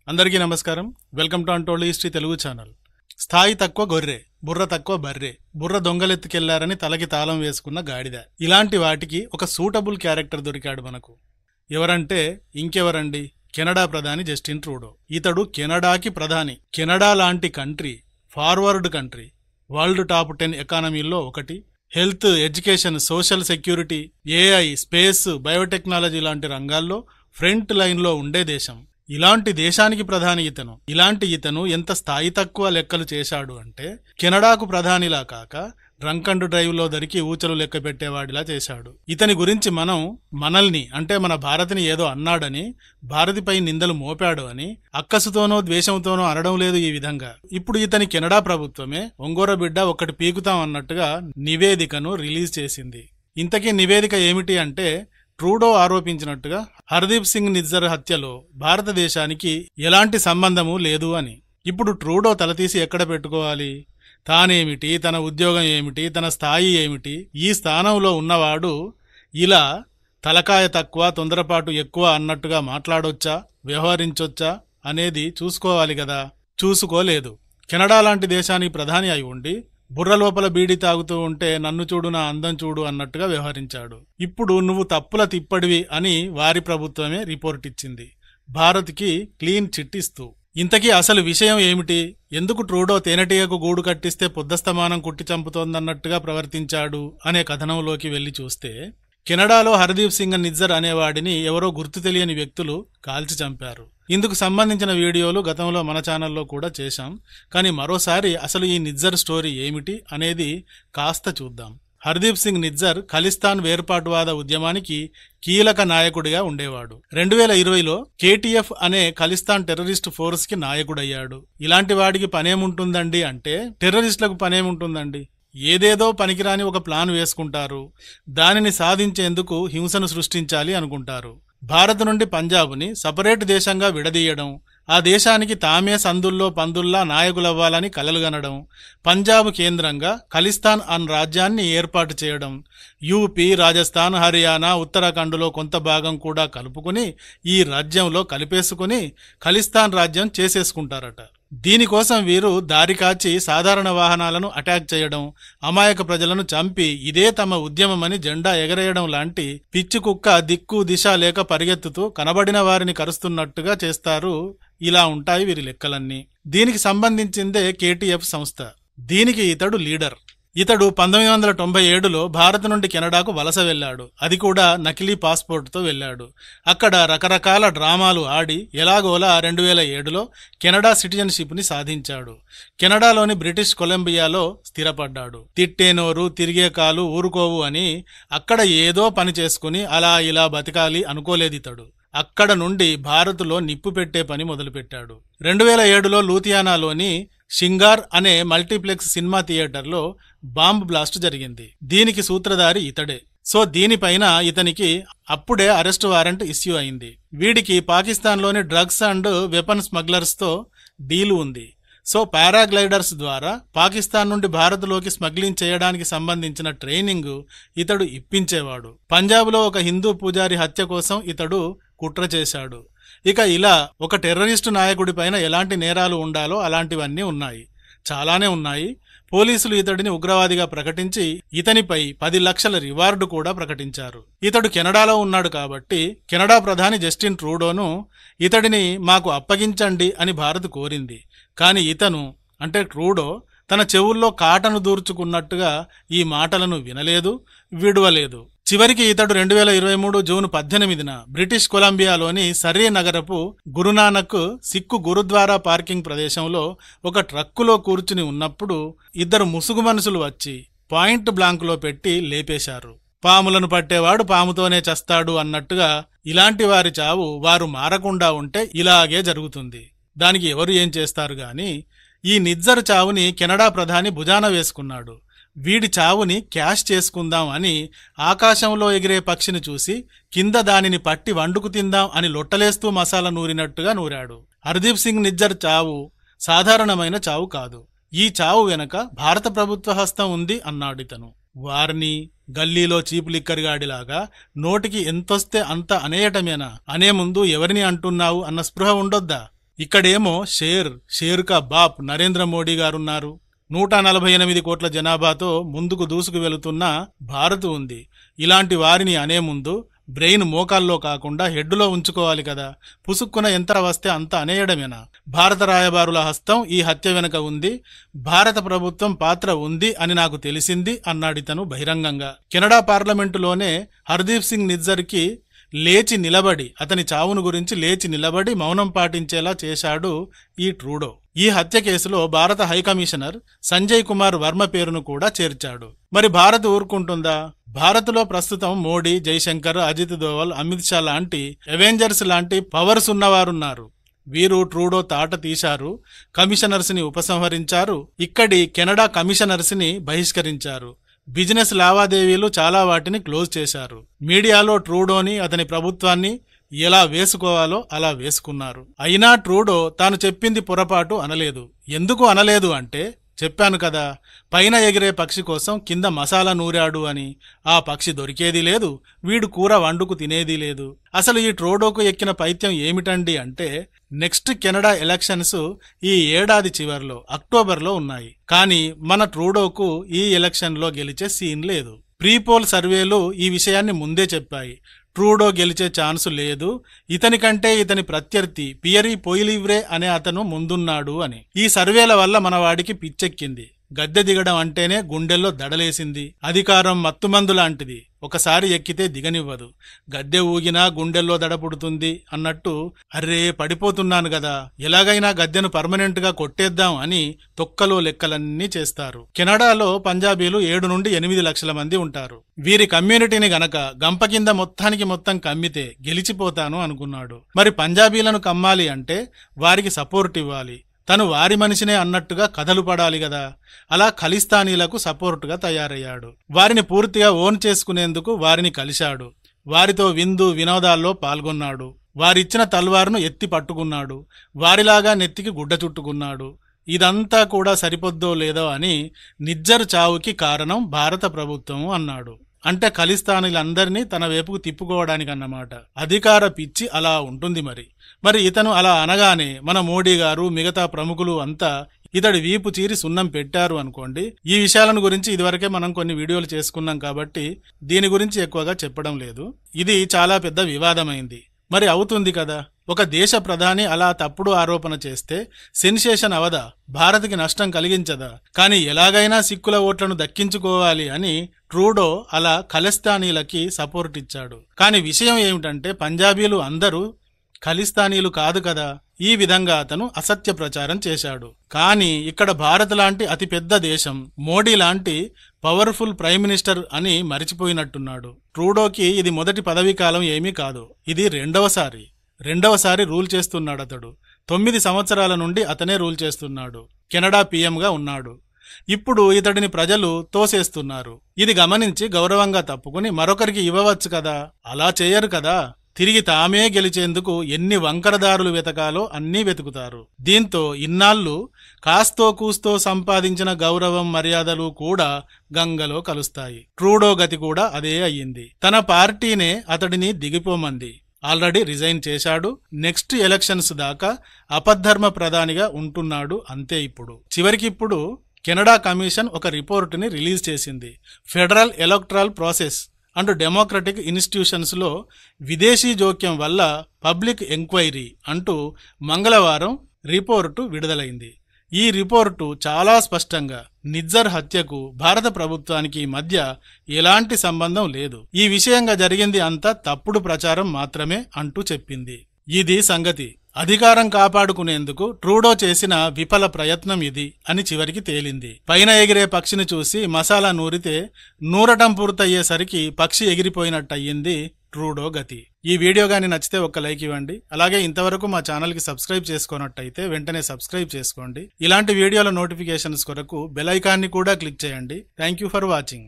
అందరికీ నమస్కారం. Welcome to untold history Telugu channel. స్థాయి తక్కువ గొర్రె, బుర్ర తక్కువ బర్రె, బుర్ర దొంగలెత్తుకెళ్లారని తలకి తాళం వేసుకున్న గాడిద. ఇలాంటి వాటికి ఒక సూటబుల్ క్యారెక్టర్ దొరికాడు మనకు. ఎవరంటే ఇంకెవరండి, కెనడా ప్రధాని జస్టిన్ ట్రూడో. ఇతడు కెనడాకి ప్రధాని. కెనడా లాంటి country, forward country, world top 10 ఎకానమీల్లో ఒకటి. Health, education, social security, AI, space, biotechnology లాంటి రంగాల్లో ఫ్రంట్ లైన్లో ఉండే దేశం. ఇలాంటి దేశానికి ప్రధాని ఇతను. ఇలాంటి ఇతను ఎంత స్థాయి తక్కువ లెక్కలు చేశాడు అంటే, కెనడాకు ప్రధానిలా కాక డ్రంక్ అండ్ డ్రైవ్ లో దరికి ఊచలు లెక్క పెట్టేవాడిలా చేశాడు. ఇతని గురించి మనల్ని అంటే మన భారతిని ఏదో అన్నాడని, భారతిపై నిందలు మోపాడు అని అక్కసుతోనో ద్వేషంతోనో అనడం లేదు ఈ విధంగా. ఇప్పుడు ఇతని కెనడా ప్రభుత్వమే ఒంగోర బిడ్డ ఒక్కటి పీకుతాం అన్నట్టుగా నివేదికను రిలీజ్ చేసింది. ఇంతకీ నివేదిక ఏమిటి అంటే, ట్రూడో ఆరోపించినట్టుగా హర్దీప్ సింగ్ నిజ్జర్ హత్యలో భారతదేశానికి ఎలాంటి సంబంధము లేదు అని. ఇప్పుడు ట్రూడో తలతీసి ఎక్కడ పెట్టుకోవాలి? తానేమిటి, తన ఉద్యోగం ఏమిటి, తన స్థాయి ఏమిటి? ఈ స్థానంలో ఉన్నవాడు ఇలా తలకాయ తక్కువ, తొందరపాటు ఎక్కువ అన్నట్టుగా మాట్లాడొచ్చా, వ్యవహరించొచ్చా అనేది చూసుకోవాలి కదా. చూసుకోలేదు. కెనడా లాంటి దేశానికి ప్రధాని అయి ఉండి బుర్ర లోపల బీడి తాగుతూ ఉంటే నన్ను చూడు, నా అందం చూడు అన్నట్టుగా వ్యవహరించాడు. ఇప్పుడు నువ్వు తప్పుల తిప్పడివి అని వారి ప్రభుత్వమే రిపోర్ట్ ఇచ్చింది, భారత్కి క్లీన్ చిట్ ఇస్తూ. ఇంతకీ అసలు విషయం ఏమిటి? ఎందుకు ట్రూడో తేనెటీగకు గూడు కట్టిస్తే పొద్దస్తమానం కుట్టి చంపుతోందన్నట్టుగా ప్రవర్తించాడు అనే కథనంలోకి వెళ్లి చూస్తే, కెనడాలో హర్దీప్ సింగ్ నిజ్జర్ అనేవాడిని ఎవరో గుర్తు తెలియని వ్యక్తులు కాల్చి చంపారు. ఇందుకు సంబంధించిన వీడియోలు గతంలో మన ఛానల్లో కూడా చేశాం. కానీ మరోసారి అసలు ఈ నిజ్జర్ స్టోరీ ఏమిటి అనేది కాస్త చూద్దాం. హర్దీప్ సింగ్ నిజ్జర్ ఖలిస్తాన్ వేర్పాటువాద ఉద్యమానికి కీలక నాయకుడిగా ఉండేవాడు. 2020లో KTF అనే ఖలిస్తాన్ టెర్రరిస్ట్ ఫోర్స్ కి నాయకుడయ్యాడు. ఇలాంటి వాడికి పనేముంటుందండి అంటే, టెర్రరిస్టులకు పనేముంటుందండి? ఏదేదో పనికిరాని ఒక ప్లాన్ వేసుకుంటారు. దానిని సాధించేందుకు హింసను సృష్టించాలి అనుకుంటారు. భారత్ నుండి పంజాబ్ని సపరేట్ దేశంగా విడదీయడం, ఆ దేశానికి తామే సందుల్లో పందుల్లా నాయకులవ్వాలని కలలుగనడం, పంజాబ్ కేంద్రంగా ఖలిస్తాన్ అన్ రాజ్యాన్ని ఏర్పాటు చేయడం, యూపీ, రాజస్థాన్, హర్యానా, ఉత్తరాఖండ్లో కొంత భాగం కూడా కలుపుకుని ఈ రాజ్యంలో కలిపేసుకుని ఖలిస్తాన్ రాజ్యం చేసేసుకుంటారట. దీనికోసం వీరు దారి కాచి సాధారణ వాహనాలను అటాక్ చేయడం, అమాయక ప్రజలను చంపి ఇదే తమ ఉద్యమమని జెండా ఎగరేయడం లాంటి పిచ్చి కుక్క దిక్కు దిశ లేక పరిగెత్తుతూ కనబడిన వారిని కరుస్తున్నట్టుగా చేస్తారు. ఇలా ఉంటాయి వీరి లెక్కలన్నీ. దీనికి సంబంధించిందే KTF సంస్థ. దీనికి ఇతడు లీడర్. ఇతడు 1997లో భారత్ నుండి కెనడాకు వలస వెళ్లాడు. అది కూడా నకిలీ పాస్పోర్టుతో వెళ్లాడు. అక్కడ రకరకాల డ్రామాలు ఆడి ఎలాగోలా 2007లో కెనడా సిటిజన్షిప్ ని సాధించాడు. కెనడాలోని బ్రిటిష్ కొలంబియాలో స్థిరపడ్డాడు. తిట్టేనోరు, తిరిగే కాలు ఊరుకోవు అని అక్కడ ఏదో పని చేసుకుని అలా ఇలా బతికాలి అనుకోలేదు ఇతడు. అక్కడ నుండి భారత్లో నిప్పు పెట్టే పని మొదలుపెట్టాడు. 2007లో లూథియానాలోని షింగార్ అనే మల్టీప్లెక్స్ సినిమా థియేటర్లో బాంబ్ బ్లాస్ట్ జరిగింది. దీనికి సూత్రధారి ఇతడే. సో దీనిపైన ఇతనికి అప్పుడే అరెస్ట్ వారెంట్ ఇష్యూ అయింది. వీడికి పాకిస్తాన్లోని డ్రగ్స్ అండ్ వెపన్ స్మగ్లర్స్ తో డీల్ ఉంది. సో పారాగ్లైడర్స్ ద్వారా పాకిస్తాన్ నుండి భారత్లోకి స్మగ్లింగ్ చేయడానికి సంబంధించిన ట్రైనింగ్ ఇతడు ఇప్పించేవాడు. పంజాబ్లో ఒక హిందూ పూజారి హత్య కోసం ఇతడు కుట్ర చేశాడు. ఇక ఇలా ఒక టెర్రరిస్టు నాయకుడిపైన ఎలాంటి నేరాలు ఉండాలో అలాంటివన్నీ ఉన్నాయి, చాలానే ఉన్నాయి. పోలీసులు ఇతడిని ఉగ్రవాదిగా ప్రకటించి ఇతనిపై 10 లక్షల రివార్డు కూడా ప్రకటించారు. ఇతడు కెనడాలో ఉన్నాడు కాబట్టి కెనడా ప్రధాని జస్టిన్ ట్రూడోను ఇతడిని మాకు అప్పగించండి అని భారత్ కోరింది. కాని ఇతను అంటే ట్రూడో తన చెవుల్లో కాటను దూర్చుకున్నట్టుగా ఈ మాటలను వినలేదు, విడువలేదు. చివరికి ఇతడు 2023 June 18న British కొలంబియాలోని Surrey నగరపు Guru Nanak Sikh gurdwara parking ప్రదేశంలో ఒక ట్రక్కులో కూర్చుని ఉన్నప్పుడు ఇద్దరు ముసుగు మనుషులు వచ్చి పాయింట్ బ్లాంక్లో పెట్టి లేపేశారు. పాములను పట్టేవాడు పాముతోనే చస్తాడు అన్నట్టుగా ఇలాంటి వారి చావు వారు మారకుండా ఉంటే ఇలాగే జరుగుతుంది. దానికి ఎవరు ఏం చేస్తారు గాని, ఈ నిజ్జర్ చావుని కెనడా ప్రధాని భుజాన వేసుకున్నాడు. వీడి చావుని క్యాష్ చేసుకుందాం అని ఆకాశంలో ఎగిరే పక్షిని చూసి కింద దానిని పట్టి వండుకు తిందాం అని లొట్టలేస్తూ మసాలా నూరినట్టుగా నూరాడు. హర్దీప్ సింగ్ నిజ్జర్ చావు సాధారణమైన చావు కాదు. ఈ చావు వెనక భారత ప్రభుత్వ హస్తం ఉంది అన్నాడితను. వారిని గల్లీలో చీపు లిక్కరిగాడిలాగా నోటికి ఎంతొస్తే అంత అనేయటమేనా? అనే ముందు ఎవరిని అంటున్నావు అన్న స్పృహ ఉండొద్దా? ఇక్కడేమో షేర్ కా బాప్ నరేంద్ర మోడీ గారున్నారు. 148 కోట్ల జనాభాతో ముందుకు దూసుకు వెళుతున్న భారత్ ఉంది. ఇలాంటి వారిని అనే ముందు బ్రెయిన్ మోకాల్లో కాకుండా హెడ్డులో ఉంచుకోవాలి కదా. పుసుక్కున ఎంత వస్తే అంత అనేయడమేనా? భారత రాయబారుల హస్తం ఈ హత్య వెనుక ఉంది, భారత ప్రభుత్వం పాత్ర ఉంది అని నాకు తెలిసింది అన్నాడితను బహిరంగంగా. కెనడా పార్లమెంటులోనే హర్దీప్ సింగ్ నిజ్జర్కి అతని చావును గురించి లేచి నిలబడి మౌనం పాటించేలా చేశాడు ఈ ట్రూడో. ఈ హత్య కేసులో భారత హైకమిషనర్ సంజయ్ కుమార్ వర్మ పేరును కూడా చేర్చాడు. మరి భారత్ ఊరుకుంటుందా? భారత్లో ప్రస్తుతం మోడీ, జైశంకర్, అజిత్ దోవల్, అమిత్ షా లాంటి అవెంజర్స్ లాంటి పవర్స్ ఉన్నవారున్నారు. వీరు ట్రూడో తాట తీశారు, కమిషనర్స్ ని ఉపసంహరించారు, ఇక్కడి కెనడా కమిషనర్స్ ని బహిష్కరించారు. బిజినెస్ లావాదేవీలు చాలా వాటిని క్లోజ్ చేశారు. మీడియాలో ట్రూడోని, అతని ప్రభుత్వాన్ని ఎలా వేసుకోవాలో అలా వేసుకున్నారు. అయినా ట్రూడో తాను చెప్పింది పొరపాటు అనలేదు. ఎందుకు అనలేదు అంటే, చెప్పాను కదా, పైన ఎగిరే పక్షి కోసం కింద మసాలా నూరాడు అని. ఆ పక్షి దొరికేది లేదు, వీడు కూర వండుకు తినేది లేదు. అసలు ఈ ట్రూడోకు ఎక్కిన పైత్యం ఏమిటండి అంటే, నెక్స్ట్ కెనడా ఎలక్షన్స్ ఈ ఏడాది చివర్లో అక్టోబర్లో ఉన్నాయి. కానీ మన ట్రూడోకు ఈ ఎలక్షన్లో గెలిచే సీన్ లేదు. ప్రీపోల్ సర్వేలు ఈ విషయాన్ని ముందే చెప్పాయి. ట్రూడో గెలిచే ఛాన్సు లేదు, ఇతని కంటే ఇతని ప్రత్యర్థి పియరీ పొయిలివ్రే అనే అతను ముందున్నాడు అని. ఈ సర్వేల వల్ల మనవాడికి పిచ్చెక్కింది. గద్దె దిగడం అంటేనే గుండెల్లో దడలేసింది. అధికారం మత్తుమందు లాంటిది, ఒకసారి ఎక్కితే దిగనివ్వదు. గద్దె ఊగినా గుండెల్లో దడపుడుతుంది అన్నట్టు, అర్రే పడిపోతున్నాను గదా, ఎలాగైనా గద్దెను పర్మనెంట్ గా కొట్టేద్దాం అని తొక్కలో లెక్కలన్నీ చేస్తారు. కెనడాలో పంజాబీలు 7 నుండి 8 లక్షల మంది ఉంటారు. వీరి కమ్యూనిటీని గనక గంప కింద మొత్తం కమ్మితే గెలిచిపోతాను అనుకున్నాడు. మరి పంజాబీలను కమ్మాలి అంటే వారికి సపోర్ట్ ఇవ్వాలి. తను వారి మనిషినే అన్నట్టుగా కథలు పడాలి గదా. అలా ఖలిస్తానీలకు సపోర్టుగా తయారయ్యాడు. వారిని పూర్తిగా ఓన్ చేసుకునేందుకు వారిని కలిశాడు. వారితో విందు వినోదాల్లో పాల్గొన్నాడు. వారిచ్చిన తల్వారును ఎత్తి పట్టుకున్నాడు. వారిలాగా నెత్తికి గుడ్డ చుట్టుకున్నాడు. ఇదంతా కూడా సరిపోద్దో లేదో అని నిజ్జర్ చావుకి కారణం భారత ప్రభుత్వం అన్నాడు. అంటే ఖలిస్తానీలందరినీ తన వైపుకు తిప్పుకోవడానికన్నమాట. అధికార పిచ్చి అలా ఉంటుంది. మరి ఇతను అలా అనగానే మన మోడీ గారు, మిగతా ప్రముఖులు అంతా ఇతడి వీపు చీరి సున్నం పెట్టారు అనుకోండి. ఈ విషయాలను గురించి ఇదివరకే మనం కొన్ని వీడియోలు చేసుకున్నాం కాబట్టి దీని గురించి ఎక్కువగా చెప్పడం లేదు. ఇది చాలా పెద్ద వివాదమైంది. మరి అవుతుంది కదా, ఒక దేశ ప్రధాని అలా తప్పుడు ఆరోపణ చేస్తే సెన్సేషన్ అవదా? భారత్కి నష్టం కలిగించదా? కానీ ఎలాగైనా సిక్కుల ఓట్లను దక్కించుకోవాలి అని ట్రూడో అలా ఖలిస్తానీలకి సపోర్ట్ ఇచ్చాడు. కానీ విషయం ఏమిటంటే, పంజాబీలు అందరూ ఖలిస్తానీలు కాదు కదా. ఈ విధంగా అతను అసత్య ప్రచారం చేశాడు. కానీ ఇక్కడ భారత్ లాంటి అతిపెద్ద దేశం, మోడీ లాంటి పవర్ఫుల్ ప్రైమ్ మినిస్టర్ అని మరిచిపోయినట్టున్నాడు. ట్రూడోకి ఇది మొదటి పదవీకాలం ఏమీ కాదు, ఇది రెండవసారి రూల్ చేస్తున్నాడతడు. 9 సంవత్సరాల నుండి అతనే రూల్ చేస్తున్నాడు. కెనడా పీఎంగా ఉన్నాడు. ఇప్పుడు ఇతడిని ప్రజలు తోసేస్తున్నారు. ఇది గమనించి గౌరవంగా తప్పుకుని మరొకరికి ఇవ్వవచ్చు కదా. అలా చేయరు కదా. తిరిగి తామే గెలిచేందుకు ఎన్ని వంకరదారులు వెతకాలో అన్నీ వెతుకుతారు. దీంతో ఇన్నాళ్ళు కాస్తో కూస్తో సంపాదించిన గౌరవం, మర్యాదలు కూడా గంగలో కలుస్తాయి. ట్రూడో గతి కూడా అదే అయ్యింది. తన పార్టీనే అతడిని దిగిపోమంది. ఆల్రెడీ రిజైన్ చేశాడు. నెక్స్ట్ ఎలక్షన్స్ దాకా అపద్ధర్మ ప్రధానిగా ఉంటున్నాడు. అంతే. చివరికిప్పుడు కెనడా కమిషన్ ఒక రిపోర్టుని రిలీజ్ చేసింది. Federal electoral process and democratic institutions లో విదేశీ జోక్యం వల్ల పబ్లిక్ ఎంక్వైరీ అంటూ మంగళవారం రిపోర్టు విడుదలైంది. ఈ రిపోర్టు చాలా స్పష్టంగా నిజ్జర్ హత్యకు భారత ప్రభుత్వానికి మధ్య ఎలాంటి సంబంధం లేదు, ఈ విషయంగా జరిగింది అంతా తప్పుడు ప్రచారం మాత్రమే అంటూ చెప్పింది. ఇది సంగతి. అధికారం కాపాడుకునేందుకు ట్రూడో చేసిన విఫల ప్రయత్నం ఇది అని చివరికి తేలింది. పైన ఎగిరే పక్షిని చూసి మసాలా నూరితే నూరటం పూర్తయ్యేసరికి పక్షి ఎగిరిపోయినట్టయింది ట్రూడో గతి. ఈ వీడియో గాని నచ్చితే ఒక లైక్ ఇవ్వండి. అలాగే ఇంతవరకు మా ఛానల్ కి సబ్స్క్రైబ్ చేసుకున్నట్టయితే వెంటనే సబ్స్క్రైబ్ చేసుకోండి. ఇలాంటి వీడియోల నోటిఫికేషన్స్ కొరకు బెల్ ఐకాన్ని కూడా క్లిక్ చేయండి. Thank you for watching.